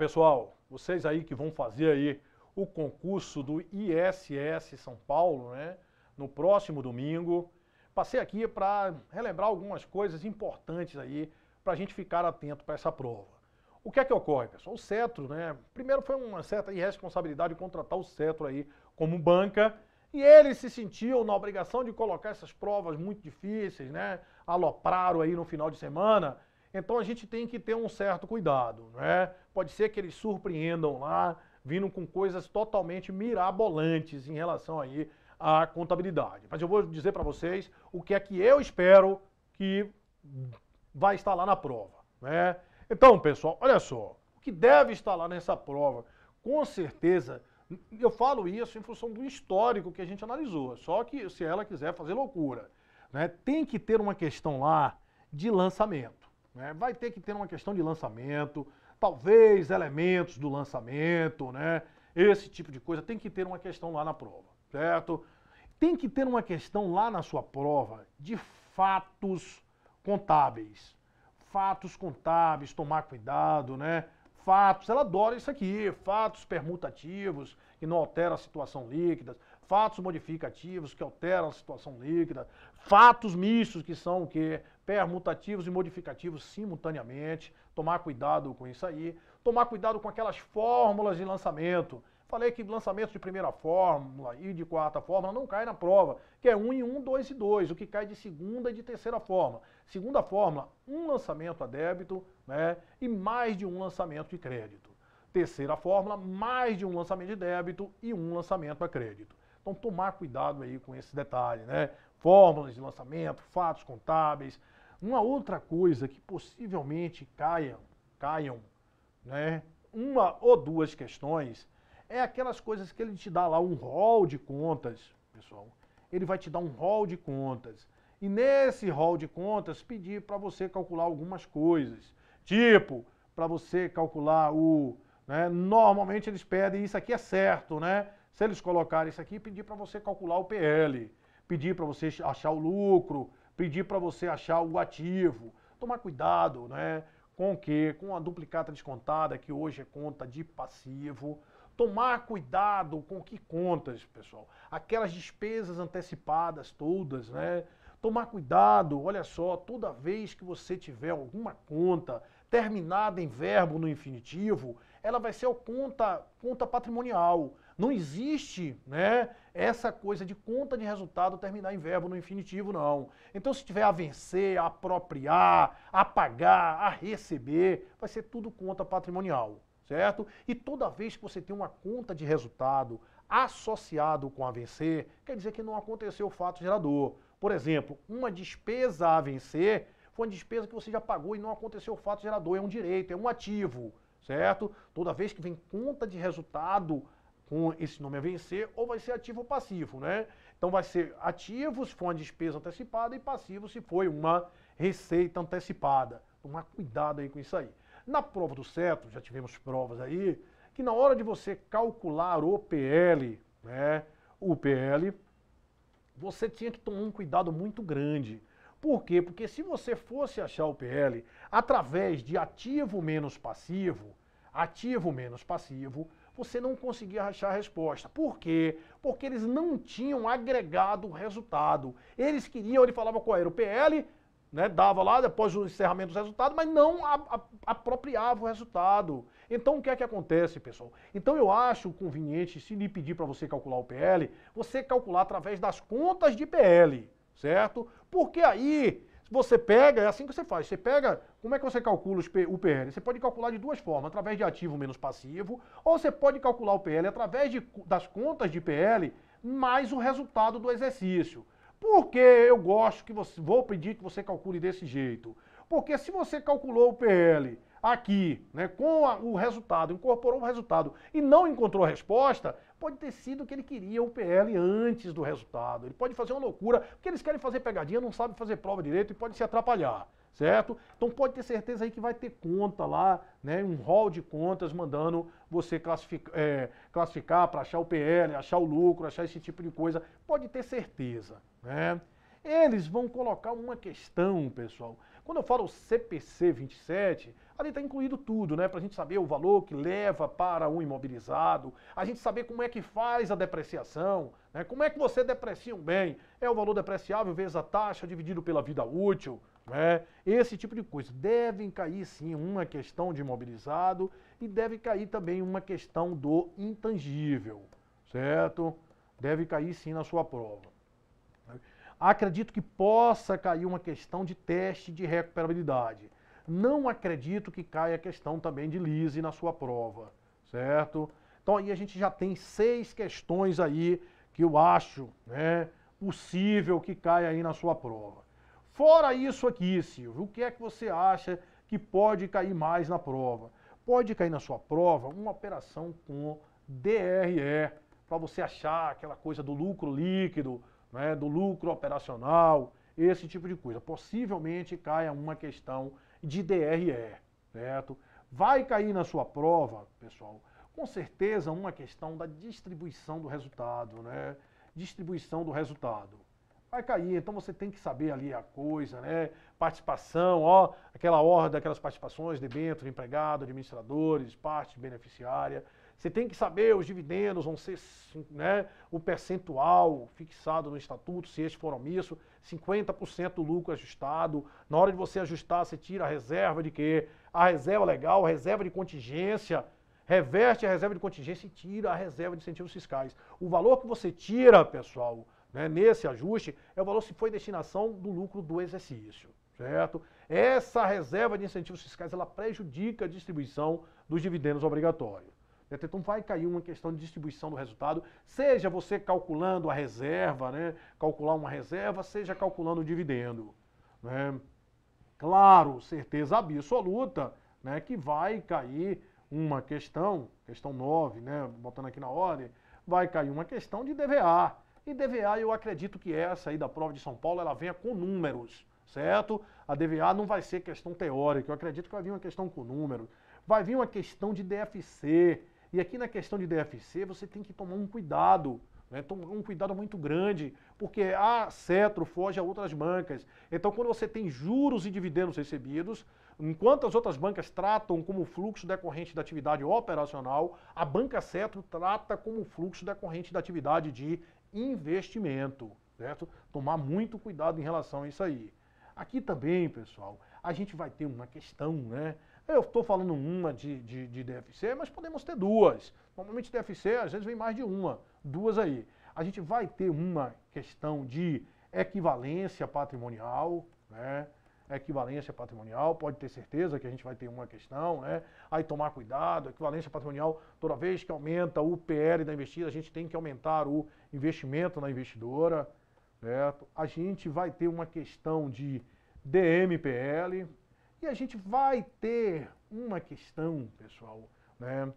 pessoal, vocês aí que vão fazer aí o concurso do ISS São Paulo, né, no próximo domingo, passei aqui para relembrar algumas coisas importantes aí para a gente ficar atento para essa prova. O que é que ocorre, pessoal? O Cetro, né, primeiro foi uma certa irresponsabilidade de contratar o Cetro aí como banca, e eles se sentiam na obrigação de colocar essas provas muito difíceis, né, alopraram aí no final de semana. Então a gente tem que ter um certo cuidado, né? Pode ser que eles surpreendam lá, vindo com coisas totalmente mirabolantes em relação aí à contabilidade. Mas eu vou dizer para vocês o que é que eu espero que vai estar lá na prova, né? Então, pessoal, olha só, o que deve estar lá nessa prova, com certeza, eu falo isso em função do histórico que a gente analisou, só que se ela quiser fazer loucura, né? Tem que ter uma questão lá de lançamento. Vai ter que ter uma questão de lançamento, talvez elementos do lançamento, né? Esse tipo de coisa tem que ter uma questão lá na prova, certo? Tem que ter uma questão lá na sua prova de fatos contábeis. Fatos contábeis, tomar cuidado, né? Fatos, ela adora isso aqui, fatos permutativos, que não alteram a situação líquida, fatos modificativos, que alteram a situação líquida, fatos mistos, que são o quê? Permutativos e modificativos simultaneamente, tomar cuidado com isso aí, tomar cuidado com aquelas fórmulas de lançamento. Falei que lançamento de primeira fórmula e de quarta fórmula não cai na prova, que é 1 em 1, 2 e 2, o que cai de segunda e de terceira fórmula. Segunda fórmula, um lançamento a débito, né, e mais de um lançamento de crédito. Terceira fórmula, mais de um lançamento de débito e um lançamento a crédito. Então tomar cuidado aí com esse detalhe, né? Fórmulas de lançamento, fatos contábeis. Uma outra coisa que possivelmente caiam, né, uma ou duas questões, é aquelas coisas que ele te dá lá um rol de contas, pessoal. Ele vai te dar um rol de contas. E nesse rol de contas, pedir para você calcular algumas coisas. Tipo, para você calcular o... né, normalmente eles pedem, isso aqui é certo, né? Se eles colocarem isso aqui, pedir para você calcular o PL. Pedir para você achar o lucro. Pedir para você achar o ativo. Tomar cuidado, né? Com o quê? Com a duplicata descontada, que hoje é conta de passivo. Tomar cuidado com que contas, pessoal. Aquelas despesas antecipadas todas, né? Tomar cuidado, olha só, toda vez que você tiver alguma conta terminada em verbo no infinitivo, ela vai ser a conta patrimonial. Não existe, né, essa coisa de conta de resultado terminar em verbo no infinitivo, não. Então, se tiver a vencer, a apropriar, a pagar, a receber, vai ser tudo conta patrimonial. Certo? E toda vez que você tem uma conta de resultado associado com a vencer, quer dizer que não aconteceu o fato gerador. Por exemplo, uma despesa a vencer foi uma despesa que você já pagou e não aconteceu o fato gerador, é um direito, é um ativo, certo? Toda vez que vem conta de resultado com esse nome a vencer, ou vai ser ativo ou passivo, né? Então vai ser ativo se for uma despesa antecipada e passivo se foi uma receita antecipada. Tomar cuidado aí com isso aí. Na prova do Cetro, já tivemos provas aí, que na hora de você calcular o PL, né, o PL, você tinha que tomar um cuidado muito grande. Por quê? Porque se você fosse achar o PL através de ativo menos passivo, você não conseguia achar a resposta. Por quê? Porque eles não tinham agregado o resultado. Eles queriam, ele falava qual era o PL, né, dava lá depois do encerramento do resultado, mas não apropriava o resultado. Então o que é que acontece, pessoal? Então eu acho conveniente, se lhe pedir para você calcular o PL, você calcular através das contas de PL, certo? Porque aí você pega, é assim que você faz, você pega, como é que você calcula o PL? Você pode calcular de duas formas, através de ativo menos passivo, ou você pode calcular o PL através das contas de PL mais o resultado do exercício. Por que eu gosto que vou pedir que você calcule desse jeito? Porque se você calculou o PL aqui, né, com o resultado, incorporou o resultado e não encontrou a resposta, pode ter sido que ele queria o PL antes do resultado. Ele pode fazer uma loucura, porque eles querem fazer pegadinha, não sabem fazer prova direito e pode se atrapalhar, certo? Então pode ter certeza aí que vai ter conta lá, né, um rol de contas mandando você classificar para achar o PL, achar o lucro, achar esse tipo de coisa. Pode ter certeza, né? Eles vão colocar uma questão, pessoal. Quando eu falo CPC 27, ali está incluído tudo, né? Para a gente saber o valor que leva para o imobilizado, a gente saber como é que faz a depreciação, né? Como é que você deprecia um bem? É o valor depreciável vezes a taxa dividido pela vida útil, né? Esse tipo de coisa. Devem cair sim uma questão de imobilizado e deve cair também uma questão do intangível, certo? Deve cair sim na sua prova. Acredito que possa cair uma questão de teste de recuperabilidade. Não acredito que caia a questão também de lease na sua prova, certo? Então aí a gente já tem 6 questões aí que eu acho, né, possível que caia aí na sua prova. Fora isso aqui, Silvio, o que é que você acha que pode cair mais na prova? Pode cair na sua prova uma operação com DRE, para você achar aquela coisa do lucro líquido, né, do lucro operacional, esse tipo de coisa. Possivelmente caia uma questão de DRE, certo? Vai cair na sua prova, pessoal, com certeza uma questão da distribuição do resultado, né? Distribuição do resultado. Vai cair, então você tem que saber ali a coisa, né? Participação, ó, aquela ordem daquelas participações, debênture, empregado, administradores, parte beneficiária. Você tem que saber os dividendos, vão ser, né, o percentual fixado no estatuto, se este for omisso, 50% do lucro ajustado. Na hora de você ajustar, você tira a reserva de quê? A reserva legal, a reserva de contingência, reverte a reserva de contingência e tira a reserva de incentivos fiscais. O valor que você tira, pessoal, né, nesse ajuste, é o valor se foi destinação do lucro do exercício, certo? Essa reserva de incentivos fiscais, ela prejudica a distribuição dos dividendos obrigatórios. Então vai cair uma questão de distribuição do resultado, seja você calculando a reserva, né, calcular uma reserva, seja calculando o dividendo, né? Claro, certeza absoluta, né, que vai cair uma questão 9, né, botando aqui na ordem, vai cair uma questão de DVA. E DVA, eu acredito que essa aí da prova de São Paulo, ela venha com números, certo? A DVA não vai ser questão teórica, eu acredito que vai vir uma questão com números. Vai vir uma questão de DFC. E aqui na questão de DFC, você tem que tomar um cuidado, né? Tomar um cuidado muito grande, porque a Cetro foge a outras bancas. Então, quando você tem juros e dividendos recebidos, enquanto as outras bancas tratam como fluxo decorrente da atividade operacional, a banca Cetro trata como fluxo decorrente da atividade de investimento, certo? Tomar muito cuidado em relação a isso aí. Aqui também, pessoal, a gente vai ter uma questão, né? Eu estou falando uma de DFC, mas podemos ter duas. Normalmente DFC, às vezes vem mais de uma, duas aí. A gente vai ter uma questão de equivalência patrimonial, né? Equivalência patrimonial, pode ter certeza que a gente vai ter uma questão, né? Aí tomar cuidado, equivalência patrimonial, toda vez que aumenta o PL da investida, a gente tem que aumentar o investimento na investidora, certo? A gente vai ter uma questão de DMPL, e a gente vai ter uma questão, pessoal, né,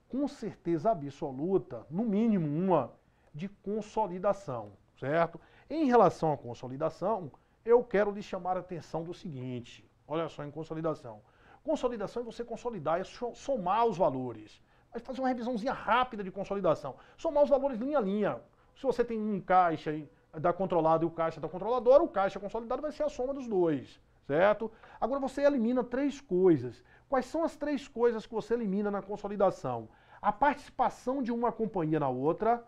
com certeza absoluta, no mínimo uma, de consolidação, certo? Em relação à consolidação, eu quero lhe chamar a atenção do seguinte, olha só, em consolidação. Consolidação é você consolidar, é somar os valores. Vai fazer uma revisãozinha rápida de consolidação. Somar os valores linha a linha. Se você tem um caixa da controlada e o caixa da controladora, o caixa consolidado vai ser a soma dos dois. Certo? Agora você elimina 3 coisas. Quais são as 3 coisas que você elimina na consolidação? A participação de uma companhia na outra,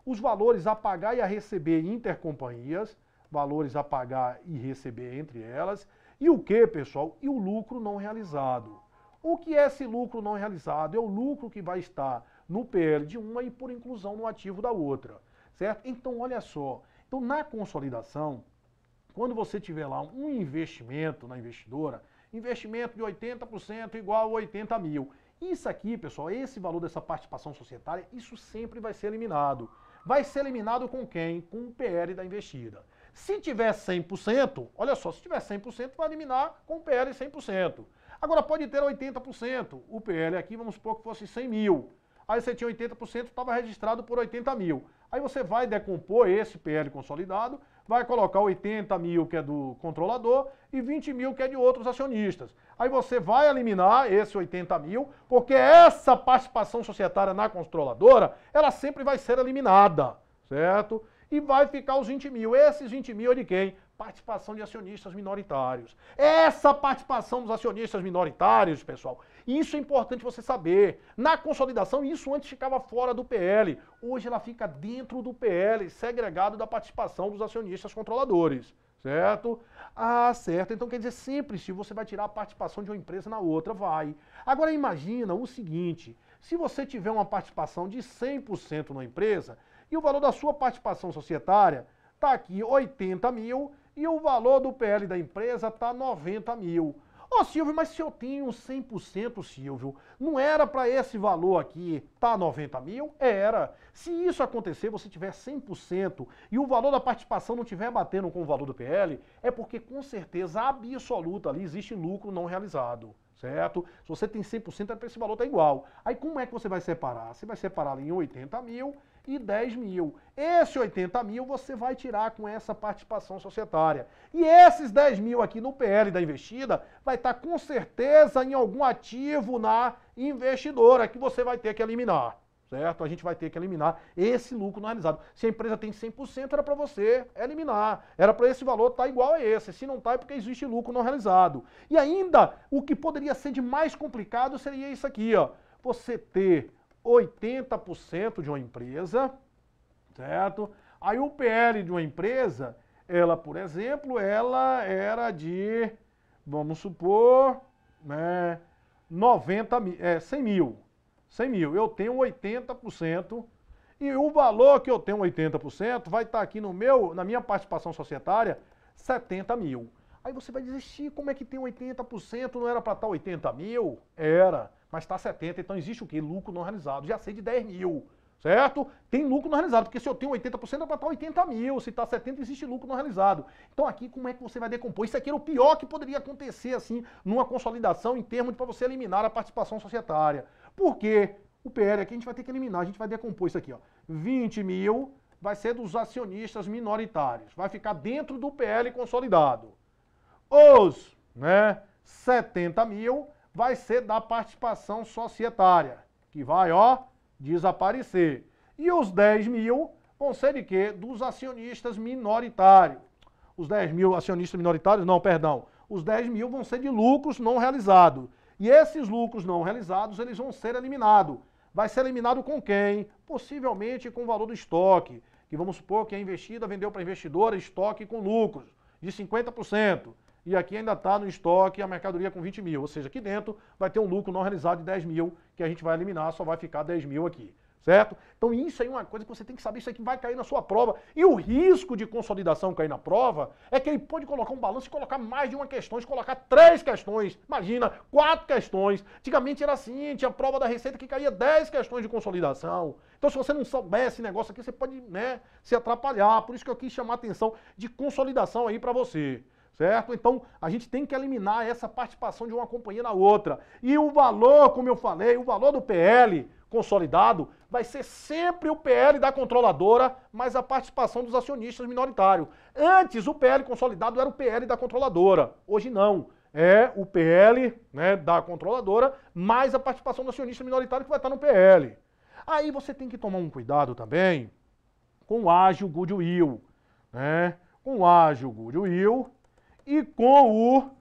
os valores a pagar e a receber intercompanhias, valores a pagar e receber entre elas, e o que, pessoal? E o lucro não realizado. O que é esse lucro não realizado? É o lucro que vai estar no PL de uma e por inclusão no ativo da outra. Certo? Então, olha só. Então, na consolidação, quando você tiver lá um investimento na investidora, investimento de 80% igual a 80 mil. Isso aqui, pessoal, esse valor dessa participação societária, isso sempre vai ser eliminado. Vai ser eliminado com quem? Com o PL da investida. Se tiver 100%, olha só, se tiver 100%, vai eliminar com o PL 100%. Agora pode ter 80%. O PL aqui, vamos supor que fosse 100 mil. Aí você tinha 80%, estava registrado por 80 mil. Aí você vai decompor esse PL consolidado, vai colocar 80 mil que é do controlador e 20 mil que é de outros acionistas. Aí você vai eliminar esse 80 mil, porque essa participação societária na controladora, ela sempre vai ser eliminada, certo? e vai ficar os 20 mil. Esses 20 mil é de quem? Participação de acionistas minoritários. Essa participação dos acionistas minoritários, pessoal, isso é importante você saber. Na consolidação, isso antes ficava fora do PL. Hoje ela fica dentro do PL, segregado da participação dos acionistas controladores. Certo? Ah, certo. Então quer dizer, sempre se você vai tirar a participação de uma empresa na outra, vai. Agora imagina o seguinte, se você tiver uma participação de 100% na empresa e o valor da sua participação societária está aqui 80 mil e o valor do PL da empresa está 90 mil. Ô Silvio, mas se eu tenho 100%, Silvio, não era para esse valor aqui tá 90 mil? Era. Se isso acontecer, você tiver 100% e o valor da participação não estiver batendo com o valor do PL, é porque com certeza absoluta ali existe lucro não realizado. Certo? Se você tem 100%, é para esse valor tá igual. Aí como é que você vai separar? Você vai separar ali em 80 mil e 10 mil. Esse 80 mil você vai tirar com essa participação societária. E esses 10 mil aqui no PL da investida vai estar com certeza em algum ativo na investidora que você vai ter que eliminar. Certo? A gente vai ter que eliminar esse lucro não realizado. Se a empresa tem 100%, era para você eliminar. Era para esse valor estar igual a esse. Se não está, é porque existe lucro não realizado. E ainda, o que poderia ser de mais complicado seria isso aqui, ó. Você ter 80% de uma empresa, certo? Aí o PL de uma empresa, ela, por exemplo, ela era de, vamos supor, né, 100 mil. 100 mil, eu tenho 80% e o valor que eu tenho 80% vai estar aqui na minha participação societária 70 mil. Aí você vai desistir, como é que tem 80%, não era para estar 80 mil? Era, mas está 70, então existe o quê? Lucro não realizado, já sei de 10 mil, certo? Tem lucro não realizado, porque se eu tenho 80% é para estar 80 mil, se está 70 existe lucro não realizado. Então aqui como é que você vai decompor? Isso aqui era o pior que poderia acontecer assim numa consolidação em termos de para você eliminar a participação societária. Por quê? O PL aqui a gente vai ter que eliminar, a gente vai decompor isso aqui, ó. 20 mil vai ser dos acionistas minoritários, vai ficar dentro do PL consolidado. Os 70 mil vai ser da participação societária, que vai, ó, desaparecer. E os 10 mil vão ser de quê? Dos acionistas minoritários. Os 10 mil acionistas minoritários, não, perdão. Os 10 mil vão ser de lucros não realizados. E esses lucros não realizados, eles vão ser eliminados. Vai ser eliminado com quem? Possivelmente com o valor do estoque. Que vamos supor que a investida vendeu para a investidora estoque com lucros de 50%. E aqui ainda está no estoque a mercadoria com 20 mil. Ou seja, aqui dentro vai ter um lucro não realizado de 10 mil que a gente vai eliminar, só vai ficar 10 mil aqui. Certo? Então isso aí é uma coisa que você tem que saber, isso aqui vai cair na sua prova. E o risco de consolidação cair na prova é que ele pode colocar um balanço e colocar mais de uma questão, colocar 3 questões, imagina, 4 questões. Antigamente era assim, tinha prova da Receita que caía 10 questões de consolidação. Então se você não souber esse negócio aqui, você pode, se atrapalhar. Por isso que eu quis chamar a atenção de consolidação aí para você. Certo? Então, a gente tem que eliminar essa participação de uma companhia na outra. E o valor, como eu falei, o valor do PL consolidado vai ser sempre o PL da controladora, mais a participação dos acionistas minoritários. Antes, o PL consolidado era o PL da controladora. Hoje não. É o PL da controladora, mais a participação do acionista minoritário que vai estar no PL. Aí você tem que tomar um cuidado também com o ágio goodwill. Com o ágio goodwill e com o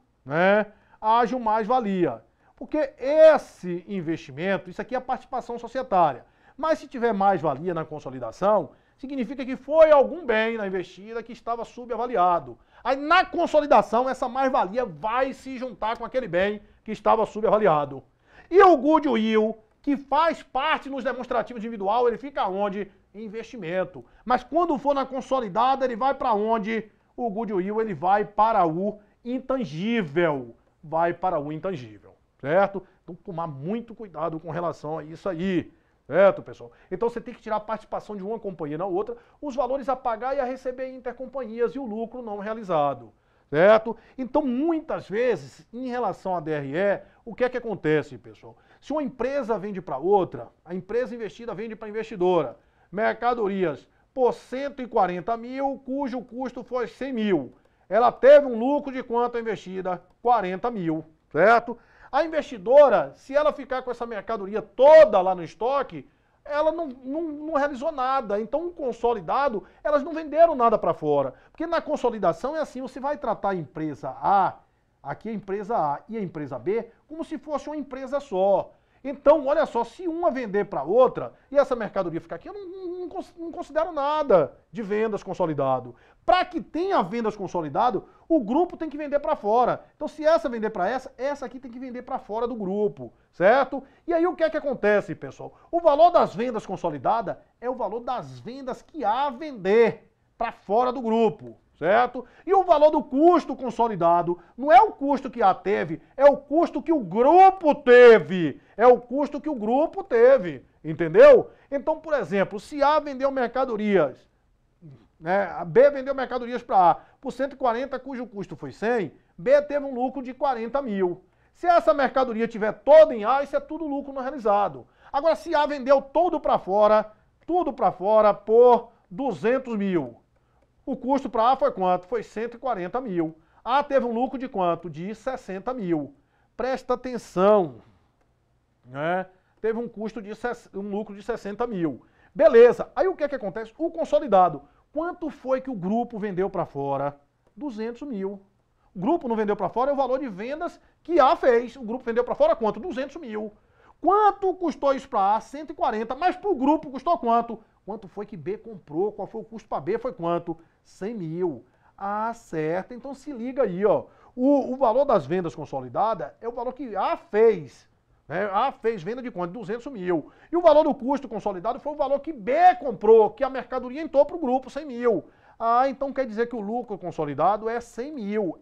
ágio mais-valia. Porque esse investimento, isso aqui é a participação societária. Mas se tiver mais-valia na consolidação, significa que foi algum bem na investida que estava subavaliado. Aí na consolidação, essa mais-valia vai se juntar com aquele bem que estava subavaliado. E o goodwill, que faz parte nos demonstrativos individual, ele fica onde? Investimento. Mas quando for na consolidada, ele vai para onde? O goodwill ele vai para o intangível. Vai para o intangível, certo? Então tomar muito cuidado com relação a isso aí, certo, pessoal? Então você tem que tirar a participação de uma companhia na outra, os valores a pagar e a receber em intercompanhias e o lucro não realizado, certo? Então muitas vezes, em relação à DRE, o que é que acontece, pessoal? Se uma empresa vende para outra, a empresa investida vende para a investidora, mercadorias por 140 mil, cujo custo foi 100 mil. Ela teve um lucro de quanto a investida? 40 mil, certo? A investidora, se ela ficar com essa mercadoria toda lá no estoque, ela não realizou nada. Então, o consolidado, elas não venderam nada para fora. Porque na consolidação é assim, você vai tratar a empresa A, aqui a empresa A e a empresa B, como se fosse uma empresa só. Então, olha só, se uma vender para outra e essa mercadoria ficar aqui, eu não considero nada de vendas consolidado. Para que tenha vendas consolidado, o grupo tem que vender para fora. Então, se essa vender para essa aqui tem que vender para fora do grupo, certo? E aí o que é que acontece, pessoal? O valor das vendas consolidadas é o valor das vendas que há a vender para fora do grupo. Certo? E o valor do custo consolidado não é o custo que a teve, é o custo que o grupo teve. É o custo que o grupo teve. Entendeu? Então, por exemplo, se A vendeu mercadorias, né, a B vendeu mercadorias para A por 140, cujo custo foi 100, B teve um lucro de 40 mil. Se essa mercadoria estiver toda em A, isso é tudo lucro não realizado. Agora, se A vendeu tudo para fora por 200 mil. O custo para A foi quanto? Foi 140 mil. A teve um lucro de quanto? De 60 mil. Presta atenção. Né? Teve um lucro de 60 mil. Beleza. Aí o que é que acontece? O consolidado. Quanto foi que o grupo vendeu para fora? 200 mil. O grupo não vendeu para fora, é o valor de vendas que A fez. O grupo vendeu para fora quanto? 200 mil. Quanto custou isso para A? 140. Mas para o grupo custou quanto? Quanto foi que B comprou? Qual foi o custo para B? Foi quanto? 100 mil. Ah, certo. Então se liga aí, ó. O valor das vendas consolidadas é o valor que A fez. Né? A fez venda de quanto? 200 mil. E o valor do custo consolidado foi o valor que B comprou, que a mercadoria entrou para o grupo, 100 mil. Ah, então quer dizer que o lucro consolidado é 100 mil.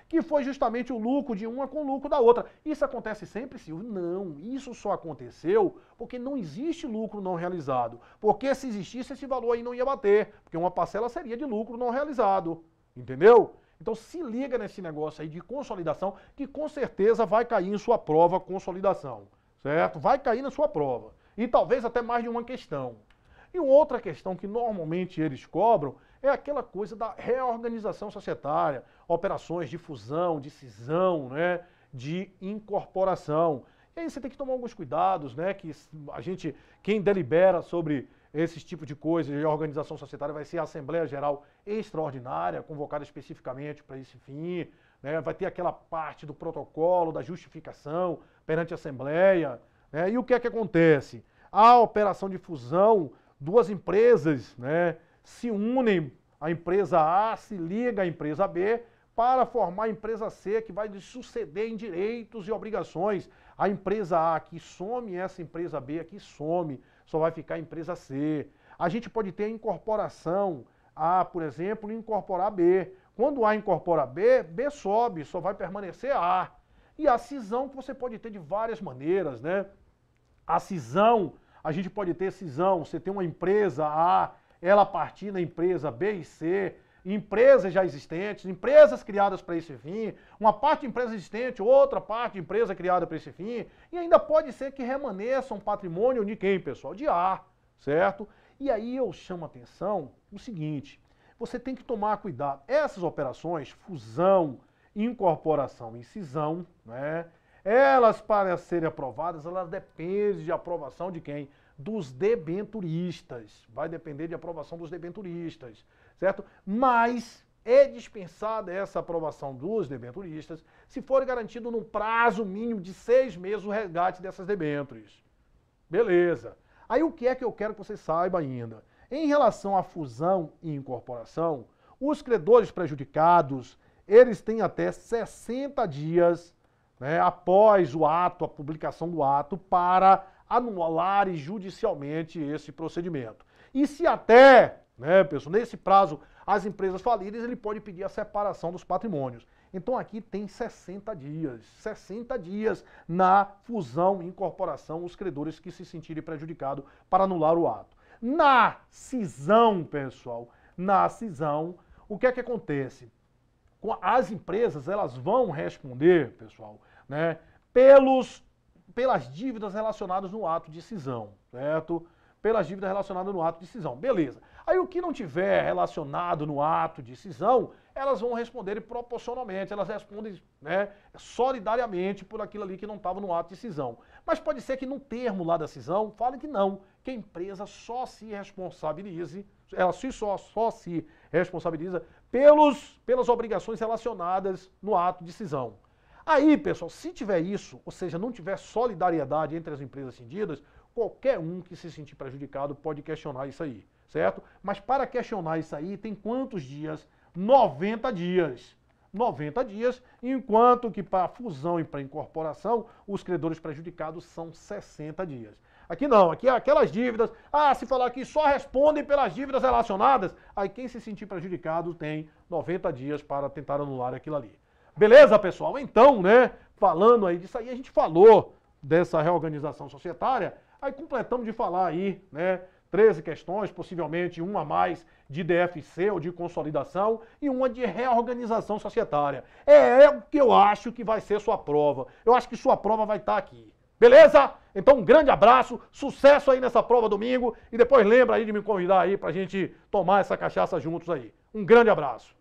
Que foi justamente o lucro de uma com o lucro da outra. Isso acontece sempre, Silvio? Não, isso só aconteceu porque não existe lucro não realizado. Porque se existisse, esse valor aí não ia bater, porque uma parcela seria de lucro não realizado, entendeu? Então se liga nesse negócio aí de consolidação, que com certeza vai cair em sua prova consolidação, certo? Vai cair na sua prova. E talvez até mais de uma questão. E outra questão que normalmente eles cobram é aquela coisa da reorganização societária, operações de fusão, de cisão, né, de incorporação. E aí você tem que tomar alguns cuidados, né, que quem delibera sobre esses tipos de coisas de organização societária vai ser a Assembleia Geral Extraordinária, convocada especificamente para esse fim, né, vai ter aquela parte do protocolo, da justificação perante a Assembleia, né, e o que é que acontece? A operação de fusão, duas empresas, né, se unem, a empresa A se liga à empresa B para formar a empresa C, que vai suceder em direitos e obrigações. A empresa A aqui some, essa empresa B aqui some, só vai ficar a empresa C. A gente pode ter a incorporação A, por exemplo, e incorporar B. Quando A incorpora B, B sobe, só vai permanecer A. E a cisão que você pode ter de várias maneiras, né? A cisão, a gente pode ter cisão, você tem uma empresa A, ela partir na empresa B e C, empresas já existentes, empresas criadas para esse fim, uma parte de empresa existente, outra parte de empresa criada para esse fim, e ainda pode ser que remaneça um patrimônio de quem, pessoal? De A, certo? E aí eu chamo a atenção o seguinte, você tem que tomar cuidado. Essas operações, fusão, incorporação e cisão, né? Elas, para serem aprovadas, elas dependem de aprovação de quem? Dos debenturistas. Vai depender de aprovação dos debenturistas, certo? Mas é dispensada essa aprovação dos debenturistas se for garantido num prazo mínimo de 6 meses o resgate dessas debêntures. Beleza. Aí o que é que eu quero que você saiba ainda? Em relação à fusão e incorporação, os credores prejudicados, eles têm até 60 dias, né, após o ato, a publicação do ato, para anular judicialmente esse procedimento. E se até, né, pessoal, nesse prazo as empresas falirem, ele pode pedir a separação dos patrimônios. Então aqui tem 60 dias na fusão e incorporação, os credores que se sentirem prejudicados para anular o ato. Na cisão, pessoal, na cisão, o que é que acontece? As empresas, elas vão responder, pessoal, né, pelas dívidas relacionadas no ato de cisão, certo? Pelas dívidas relacionadas no ato de cisão. Beleza. Aí o que não tiver relacionado no ato de cisão, elas vão responder proporcionalmente, elas respondem, né, solidariamente por aquilo ali que não estava no ato de cisão. Mas pode ser que no termo lá da cisão fale que não, que a empresa só se responsabilize, ela só se responsabiliza pelas obrigações relacionadas no ato de cisão. Aí, pessoal, se tiver isso, ou seja, não tiver solidariedade entre as empresas cindidas, qualquer um que se sentir prejudicado pode questionar isso aí, certo? Mas para questionar isso aí, tem quantos dias? 90 dias. 90 dias, enquanto que para a fusão e para a incorporação, os credores prejudicados são 60 dias. Aqui não, aqui é aquelas dívidas, se falar que só respondem pelas dívidas relacionadas, aí quem se sentir prejudicado tem 90 dias para tentar anular aquilo ali. Beleza, pessoal? Então, né, falando aí disso aí, a gente falou dessa reorganização societária, aí completamos de falar aí, né, 13 questões, possivelmente uma a mais de DFC ou de consolidação e uma de reorganização societária. É o que eu acho que vai ser sua prova. Eu acho que sua prova vai estar aqui. Beleza? Então um grande abraço, sucesso aí nessa prova domingo e depois lembra aí de me convidar aí pra gente tomar essa cachaça juntos aí. Um grande abraço.